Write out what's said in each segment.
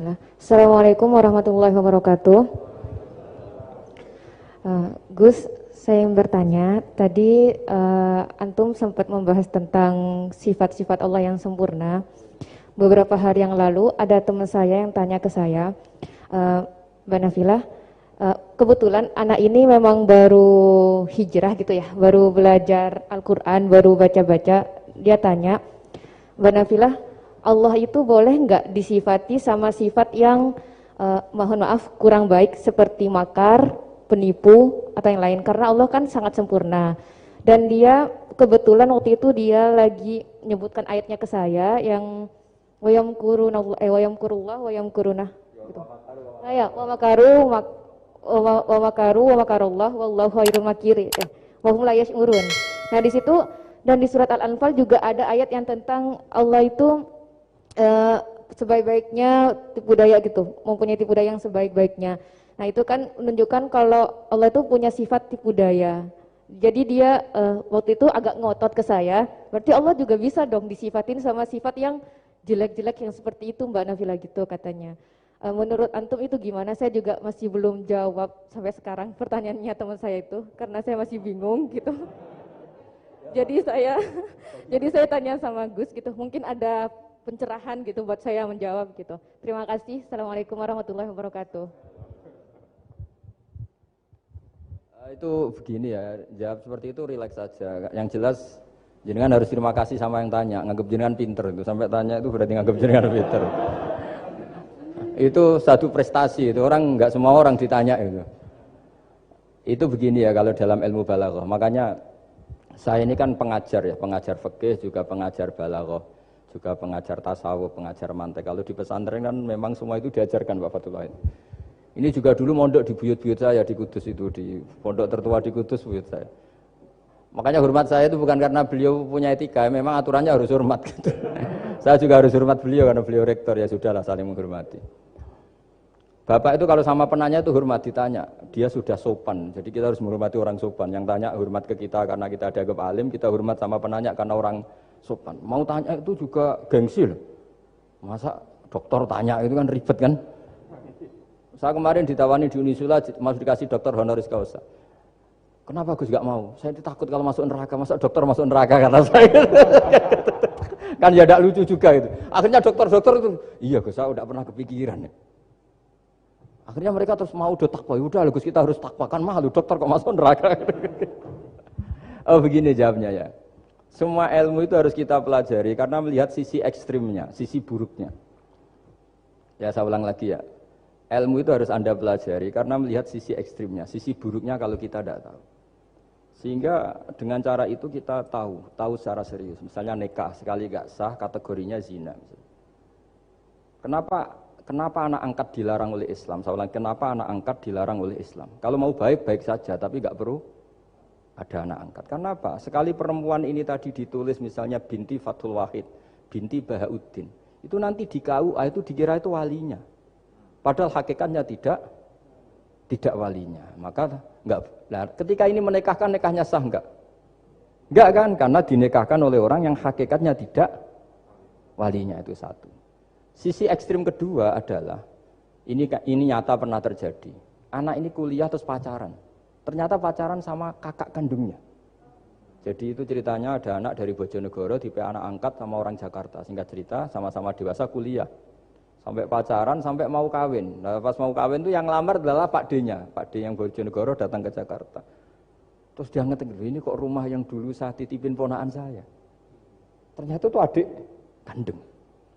Bismillah. Assalamualaikum warahmatullahi wabarakatuh. Gus, saya yang bertanya, tadi Antum sempat membahas tentang sifat-sifat Allah yang sempurna. Beberapa hari yang lalu ada teman saya yang tanya ke saya, Mbak Nafilah, kebetulan anak ini memang baru hijrah gitu ya, baru belajar Al-Quran, baru baca-baca. Dia tanya, Mbak Nafilah, Allah itu boleh nggak disifati sama sifat yang mohon maaf kurang baik seperti makar, penipu atau yang lain, karena Allah kan sangat sempurna. Dan dia kebetulan waktu itu dia lagi menyebutkan ayatnya ke saya yang wayamkuruna wayamkuruna gitu. Ya, wa makarullah wallahu khairul makirin. Wa hum la yash'urun. Nah, di situ dan di surat Al-Anfal juga ada ayat yang tentang Allah itu sebaik-baiknya tipu daya gitu, mempunyai tipu daya yang sebaik-baiknya. Nah, itu kan menunjukkan kalau Allah itu punya sifat tipu daya. Jadi dia waktu itu agak ngotot ke saya, berarti Allah juga bisa dong disifatin sama sifat yang jelek-jelek yang seperti itu, Mbak Nafila gitu katanya. Menurut Antum itu gimana? Saya juga masih belum jawab sampai sekarang pertanyaannya teman saya itu, karena saya masih bingung gitu. Jadi saya tanya sama Gus gitu, mungkin ada pencerahan gitu buat saya menjawab gitu. Terima kasih. Assalamualaikum warahmatullahi wabarakatuh. Itu begini ya, jawab seperti itu rileks saja. Yang jelas jenengan harus terima kasih sama yang tanya, nganggap jenengan pinter itu. Sampai tanya itu berarti nganggap jenengan pinter. Itu satu prestasi itu, orang nggak semua orang ditanya itu. Itu begini ya kalau dalam ilmu balaghah. Makanya saya ini kan pengajar ya, pengajar fikih juga pengajar balaghah, juga pengajar tasawuf, pengajar mantek. Kalau di pesantren kan memang semua itu diajarkan Pak Fatullah. Ini juga dulu mondok di buyut-buyut saya di Kudus itu, di pondok tertua di Kudus buyut saya. Makanya hormat saya itu bukan karena beliau punya etika, memang aturannya harus hormat gitu. Saya juga harus hormat beliau karena beliau rektor, ya sudahlah saling menghormati. Bapak itu kalau sama penanya itu hormat, ditanya, dia sudah sopan. Jadi kita harus menghormati orang sopan. Yang tanya hormat ke kita karena kita dianggap alim, kita hormat sama penanya karena orang sopan. Mau tanya itu juga gengsi loh. Masa dokter tanya itu kan ribet kan? Saya kemarin ditawani di Unisula, masuk dikasih dokter honoris causa. Kenapa Gus gak mau? Saya takut kalau masuk neraka, masa dokter masuk neraka kata saya. Kan ya tidak lucu juga itu. Akhirnya dokter-dokter itu, iya Gus, saya udah pernah kepikiran. Akhirnya mereka terus mau udah takwa, udah Gus kita harus takwa, kan mahal dokter kok masuk neraka. Oh begini jawabnya ya. Semua ilmu itu harus kita pelajari karena melihat sisi ekstrimnya, sisi buruknya. Ya saya ulang lagi ya. Ilmu itu harus Anda pelajari karena melihat sisi ekstrimnya, sisi buruknya kalau kita tidak tahu. Sehingga dengan cara itu kita tahu secara serius. Misalnya nikah sekali gak sah kategorinya zina. Kenapa anak angkat dilarang oleh Islam? Saya ulang, kenapa anak angkat dilarang oleh Islam? Kalau mau baik-baik saja, tapi gak perlu ada anak angkat. Karena apa? Sekali perempuan ini tadi ditulis misalnya binti Fathul Wahid, binti Bahauddin. Itu nanti di KUA itu dikira itu walinya. Padahal hakikatnya tidak walinya. Maka enggak. Nah, ketika ini menikahkan, nikahnya sah enggak? Enggak kan? Karena dinikahkan oleh orang yang hakikatnya tidak walinya, itu satu. Sisi ekstrim kedua adalah ini nyata pernah terjadi. Anak ini kuliah terus pacaran. Ternyata pacaran sama kakak kandungnya. Jadi itu ceritanya ada anak dari Bojonegoro tipe anak angkat sama orang Jakarta. Singkat cerita sama-sama dewasa kuliah. Sampai pacaran, sampai mau kawin. Nah, pas mau kawin itu yang lamar adalah Pak D-nya. Pak D yang Bojonegoro datang ke Jakarta. Terus dia ngetik, ini kok rumah yang dulu saya titipin ponakan saya. Ternyata itu adik kandung.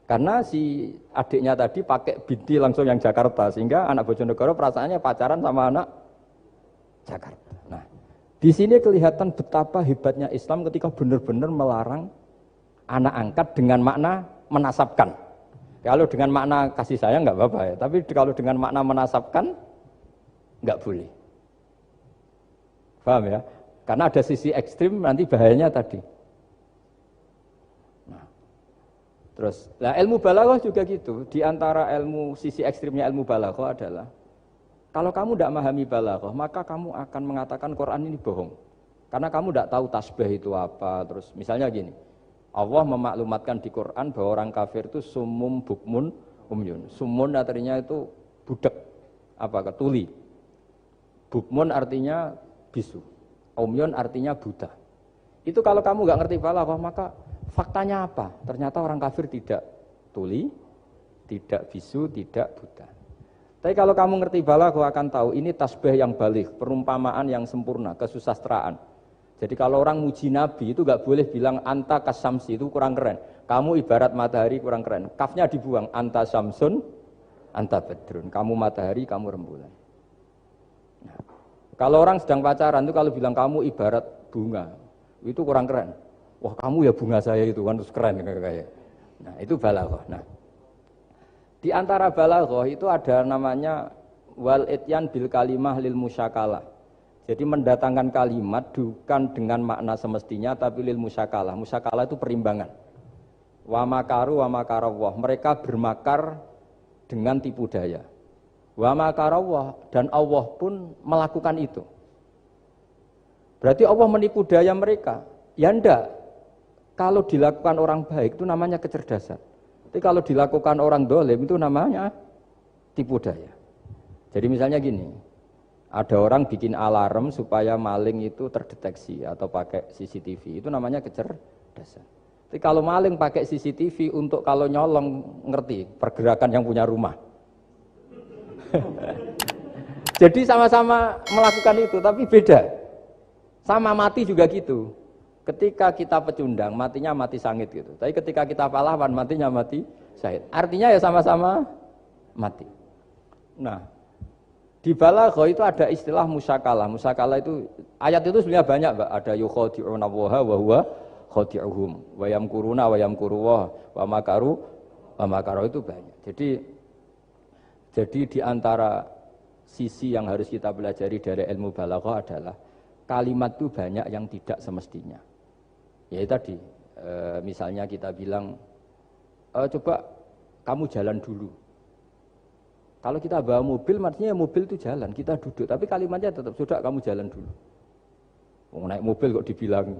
Karena si adiknya tadi pakai binti langsung yang Jakarta. Sehingga anak Bojonegoro perasaannya pacaran sama anak Jakarta. Nah, di sini kelihatan betapa hebatnya Islam ketika benar-benar melarang anak angkat dengan makna menasabkan. Kalau dengan makna kasih sayang nggak apa-apa ya, tapi kalau dengan makna menasabkan nggak boleh. Paham ya? Karena ada sisi ekstrim nanti bahayanya tadi. Nah, terus, ilmu balaghah juga gitu. Di antara ilmu sisi ekstrimnya ilmu balaghah adalah kalau kamu tidak memahami balaghah, maka kamu akan mengatakan Quran ini bohong. Karena kamu tidak tahu tasbih itu apa. Terus misalnya gini. Allah memaklumatkan di Quran bahwa orang kafir itu sumum bukmun umyun. Sumun artinya itu budak, apa tuli. Bukmun artinya bisu. Umyun artinya buta. Itu kalau kamu nggak ngerti balaghah, maka faktanya apa? Ternyata orang kafir tidak tuli, tidak bisu, tidak buta. Tapi kalau kamu ngerti balaghah akan tahu ini tasbih yang baligh, perumpamaan yang sempurna, kesusastraan. Jadi kalau orang muji Nabi itu nggak boleh bilang anta kasamsi, itu kurang keren. Kamu ibarat matahari kurang keren. Kafnya dibuang, anta samsun, anta badrun. Kamu matahari, kamu rembulan. Nah, kalau orang sedang pacaran itu kalau bilang kamu ibarat bunga, itu kurang keren. Wah kamu ya bunga saya itu kan terus keren kayak. Nah itu balaghah. Nah di antara balaghah itu ada namanya wal ityan bil kalimah lil musyakalah. Jadi mendatangkan kalimat bukan dengan makna semestinya tapi lil musyakalah. Musyakalah itu perimbangan. Wa makaru wa makarawah. Mereka bermakar dengan tipu daya. Wa makarawah dan Allah pun melakukan itu. Berarti Allah menipu daya mereka. Ya enggak. Kalau dilakukan orang baik itu namanya kecerdasan. Tapi kalau dilakukan orang dolim itu namanya tipu daya. Jadi misalnya gini. Ada orang bikin alarm supaya maling itu terdeteksi atau pakai CCTV. Itu namanya kecerdasan. Tapi kalau maling pakai CCTV untuk kalau nyolong ngerti pergerakan yang punya rumah. Jadi sama-sama melakukan itu tapi beda. Sama mati juga gitu. Ketika kita pecundang matinya mati sangit gitu. Tapi ketika kita pahlawan matinya mati syahid. Artinya ya sama-sama mati. Nah, di balaghah itu ada istilah musyakalah. Musyakalah itu ayat itu sebenarnya banyak, Mbak. Ada yukhadi'una Allaha wa huwa khadi'uhum wa yamkuruna wa yamkuruwah wa makaru wa makaru itu banyak. Jadi di antara sisi yang harus kita pelajari dari ilmu balaghah adalah kalimat itu banyak yang tidak semestinya. Ya tadi misalnya kita bilang coba kamu jalan dulu. Kalau kita bawa mobil, maksudnya mobil itu jalan, kita duduk. Tapi kalimatnya tetap, sudah kamu jalan dulu. Mau naik mobil kok dibilang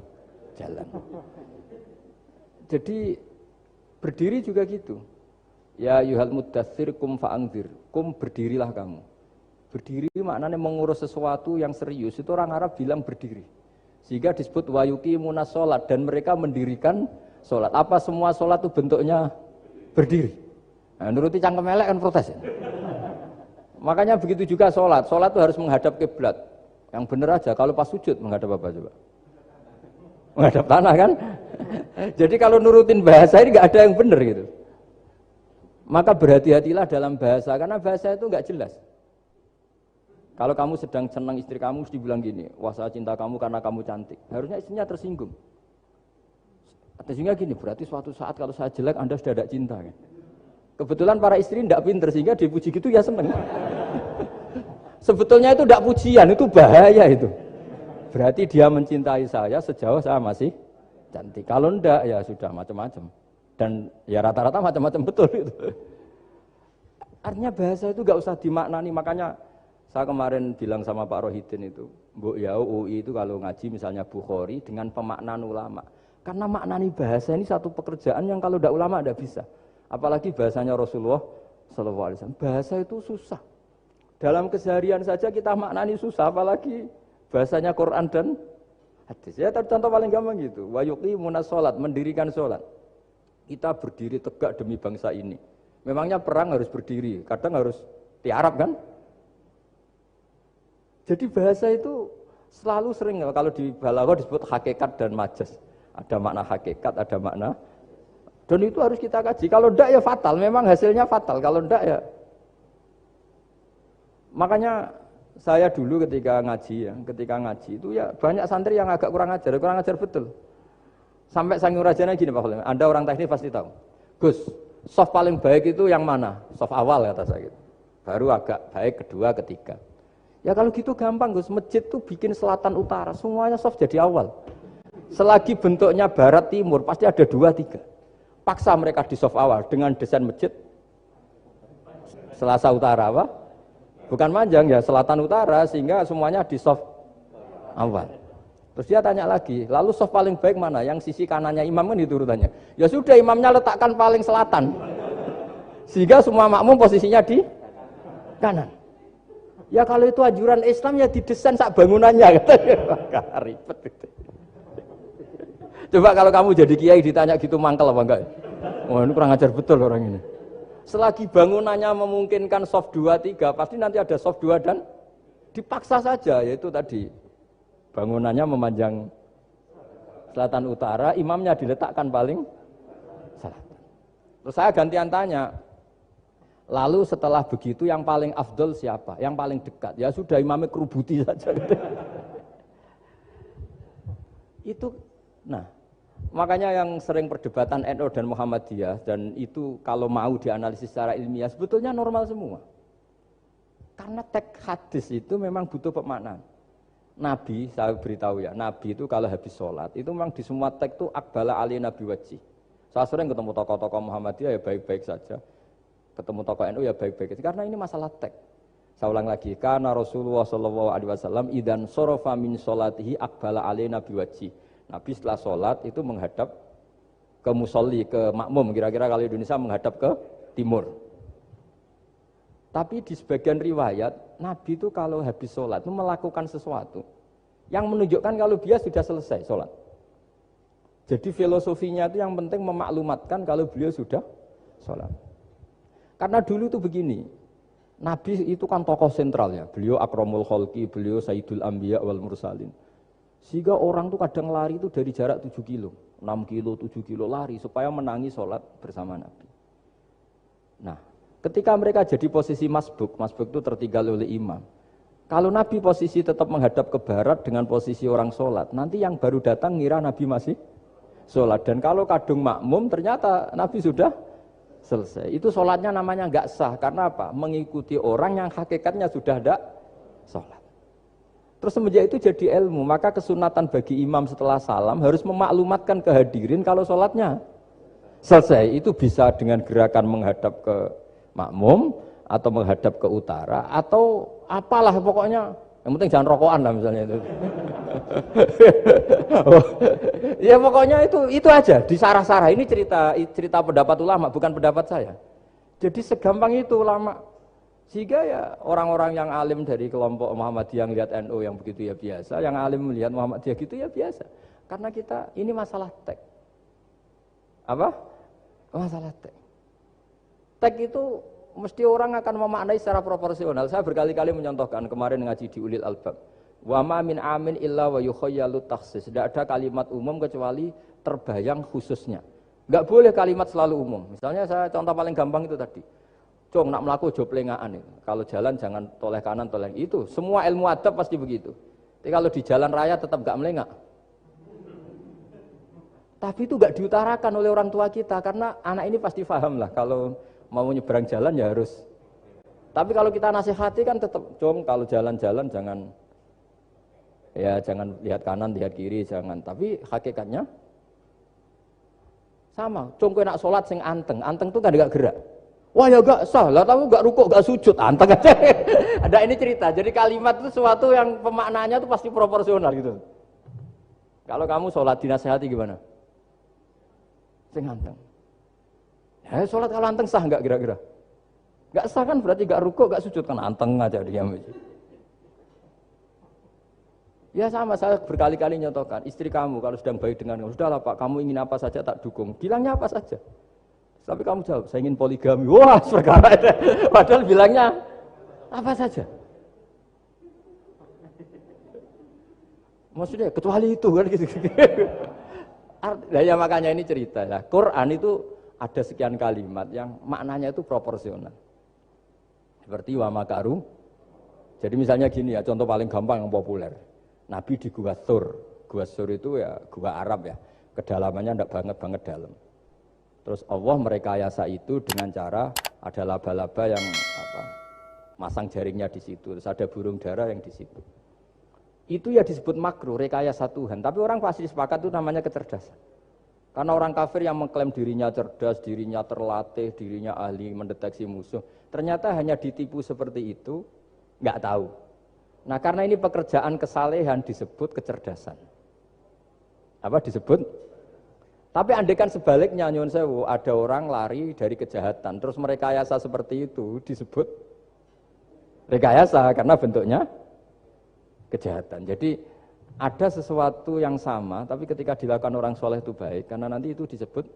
jalan. Jadi berdiri juga gitu. Ya yuhal muddatsir kum fa'angzir. Kum berdirilah kamu. Berdiri maknanya mengurus sesuatu yang serius. Itu orang Arab bilang berdiri. Sehingga disebut wayuqimuna sholat. Dan mereka mendirikan sholat. Apa semua sholat itu bentuknya berdiri? Nah, nuruti cangkem elek kan protes ya? Makanya begitu juga sholat. Sholat itu harus menghadap kiblat. Yang benar aja. Kalau pas sujud menghadap apa coba? Menghadap tanah kan? Jadi kalau nurutin bahasa ini nggak ada yang benar gitu. Maka berhati-hatilah dalam bahasa karena bahasa itu nggak jelas. Kalau kamu sedang senang istri kamu mesti bilang gini, wah saya cinta kamu karena kamu cantik. Harusnya istrinya tersinggung. Tersinggung gini, berarti suatu saat kalau saya jelek Anda sudah tidak cinta kan? Kebetulan para istri tidak pinter sehingga dipuji gitu ya seneng. Sebetulnya itu tidak pujian, itu bahaya itu. Berarti dia mencintai saya sejauh saya masih cantik. Kalau enggak ya sudah macam-macam. Dan ya rata-rata macam-macam betul itu. Artinya bahasa itu nggak usah dimaknani. Makanya saya kemarin bilang sama Pak Rohidin itu, Mbok ya UI itu kalau ngaji misalnya Bukhari dengan pemaknaan ulama. Karena maknani bahasa ini satu pekerjaan yang kalau tidak ulama tidak bisa. Apalagi bahasanya Rasulullah SAW. Bahasa itu susah. Dalam keseharian saja kita maknani susah, apalagi bahasanya Quran dan hadis. Ya contoh paling gampang gitu. Wa yuqimuna sholat, mendirikan sholat. Kita berdiri tegak demi bangsa ini. Memangnya perang harus berdiri, kadang harus tiarap kan? Jadi bahasa itu selalu sering kalau di balaghah disebut hakikat dan majas. Ada makna hakikat, ada makna. Dan itu harus kita kaji. Kalau enggak ya fatal, memang hasilnya fatal. Kalau enggak ya. Makanya saya dulu ketika ngaji itu ya banyak santri yang agak kurang ajar betul. Sampai Sanghyang Rajana gini Pak Khalim, Anda orang teknik pasti tahu. Gus, soft paling baik itu yang mana? Soft awal kata saya gitu. Baru agak baik kedua, ketiga. Ya kalau gitu gampang Gus, masjid tuh bikin selatan utara, semuanya soft jadi awal. Selagi bentuknya barat timur pasti ada 2, 3. Paksa mereka di soft awal dengan desain masjid selasa utara apa? Bukan panjang ya, selatan utara sehingga semuanya di soft awal. Terus dia tanya lagi, lalu soft paling baik mana? Yang sisi kanannya imam kan itu urutannya. Ya sudah imamnya letakkan paling selatan. Sehingga semua makmum posisinya di kanan. Ya kalau itu anjuran Islam ya didesain sak bangunannya katanya. Ribet gitu. Coba kalau kamu jadi kiai ditanya gitu mangkel apa enggak? Oh ini kurang ajar betul orang ini. Selagi bangunannya memungkinkan soft 2, 3, pasti nanti ada soft 2 dan dipaksa saja, yaitu tadi bangunannya memanjang selatan utara, imamnya diletakkan paling selatan. Terus saya gantian tanya, lalu setelah begitu yang paling afdol siapa? Yang paling dekat? Ya sudah imamnya kerubuti saja. Itu, nah makanya yang sering perdebatan NU dan Muhammadiyah, dan itu kalau mau dianalisis secara ilmiah sebetulnya normal semua. Karena teks hadis itu memang butuh pemaknaan. Nabi, saya beritahu ya, Nabi itu kalau habis sholat, itu memang di semua teks itu akbala ali nabi wajih. Saya sering ketemu tokoh-tokoh Muhammadiyah ya baik-baik saja. Ketemu tokoh NU ya baik-baik saja. Karena ini masalah teks. Saya ulang lagi, karena Rasulullah SAW idan sorofa min sholatihi akbala ali nabi wajih. Nabi setelah sholat itu menghadap ke musolli, ke makmum, kira-kira kalau Indonesia menghadap ke timur. Tapi di sebagian riwayat, Nabi itu kalau habis sholat itu melakukan sesuatu yang menunjukkan kalau dia sudah selesai sholat. Jadi filosofinya itu yang penting memaklumatkan kalau beliau sudah sholat. Karena dulu itu begini, Nabi itu kan tokoh sentral ya, beliau akramul kholqi, beliau sayyidul anbiya wal mursalin. Sehingga orang tuh kadang lari itu dari jarak 7 kilo, 6 kilo, 7 kilo lari supaya menangi sholat bersama Nabi. Nah, ketika mereka jadi posisi masbuk itu tertinggal oleh imam. Kalau Nabi posisi tetap menghadap ke barat dengan posisi orang sholat, nanti yang baru datang ngira Nabi masih sholat. Dan kalau kadung makmum ternyata Nabi sudah selesai. Itu sholatnya namanya nggak sah. Karena apa? Mengikuti orang yang hakikatnya sudah tidak sholat. Terus semenjak itu jadi ilmu, maka kesunatan bagi imam setelah salam harus memaklumatkan ke hadirin kalau sholatnya selesai. Itu bisa dengan gerakan menghadap ke makmum atau menghadap ke utara atau apalah pokoknya, yang penting jangan rokokan lah misalnya itu. Ya pokoknya itu aja disarah-sarah. Ini cerita pendapat ulama bukan pendapat saya. Jadi segampang itu ulama. Sehingga ya orang-orang yang alim dari kelompok Muhammadiyah yang lihat NU yang begitu ya biasa, yang alim melihat Muhammadiyah gitu ya biasa. Karena kita ini masalah teks. Apa? Masalah teks. Teks itu mesti orang akan memaknai secara proporsional. Saya berkali-kali mencontohkan kemarin ngaji di Ulil Albab. Wa ma min amin illa wa yukhayyalu takhsis. Tidak ada kalimat umum kecuali terbayang khususnya. Enggak boleh kalimat selalu umum. Misalnya saya contoh paling gampang itu tadi. Cung, nak melaku jo plengaan itu. Kalau jalan jangan toleh kanan, toleh itu. Semua ilmu adab pasti begitu. Tapi kalau di jalan raya tetap enggak melengak. Tapi itu enggak diutarakan oleh orang tua kita karena anak ini pasti paham lah kalau mau nyebrang jalan ya harus. Tapi kalau kita nasihati kan tetap, Cung, kalau jalan-jalan jangan lihat kanan, lihat kiri, jangan. Tapi hakikatnya sama. Cung, kowe nak sholat sing anteng tuh kan enggak gerak. Wah ya enggak sah, lah kamu enggak rukuk, enggak sujud, anteng aja. Ada ini cerita, jadi kalimat itu sesuatu yang pemaknaannya itu pasti proporsional gitu. Kalau kamu sholat dinasihati gimana? Sing anteng. Ya sholat kalau anteng sah enggak kira-kira? Enggak sah kan berarti enggak rukuk, enggak sujud, kan anteng aja diam aja. Ya sama, saya berkali-kali nyontohkan, istri kamu kalau sedang baik dengan kamu, sudahlah Pak, kamu ingin apa saja tak dukung, bilangnya apa saja. Tapi kamu jawab, saya ingin poligami. Wah, perkara ada. Padahal bilangnya apa saja. Maksudnya kecuali itu kan gitu. Nah, ya makanya ini cerita ya. Quran itu ada sekian kalimat yang maknanya itu proporsional. Seperti wa makaru. Jadi misalnya gini ya, contoh paling gampang yang populer. Nabi di Gua Thur. Gua Thur itu ya gua Arab ya. Kedalamannya enggak banget dalam. Terus Allah merekayasa itu dengan cara ada laba-laba yang masang jaringnya di situ, terus ada burung dara yang di situ. Itu ya disebut makruh, rekayasa Tuhan. Tapi orang pasti sepakat itu namanya kecerdasan. Karena orang kafir yang mengklaim dirinya cerdas, dirinya terlatih, dirinya ahli mendeteksi musuh, ternyata hanya ditipu seperti itu, nggak tahu. Nah karena ini pekerjaan kesalehan disebut kecerdasan. Apa disebut? Tapi andaikan sebaliknya nyuwun sewu, ada orang lari dari kejahatan, terus merekayasa seperti itu disebut rekayasa karena bentuknya kejahatan. Jadi ada sesuatu yang sama, tapi ketika dilakukan orang soleh itu baik, karena nanti itu disebut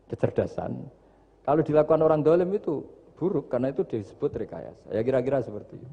kecerdasan. Kalau dilakukan orang dolim itu buruk, karena itu disebut rekayasa. Ya kira-kira seperti itu.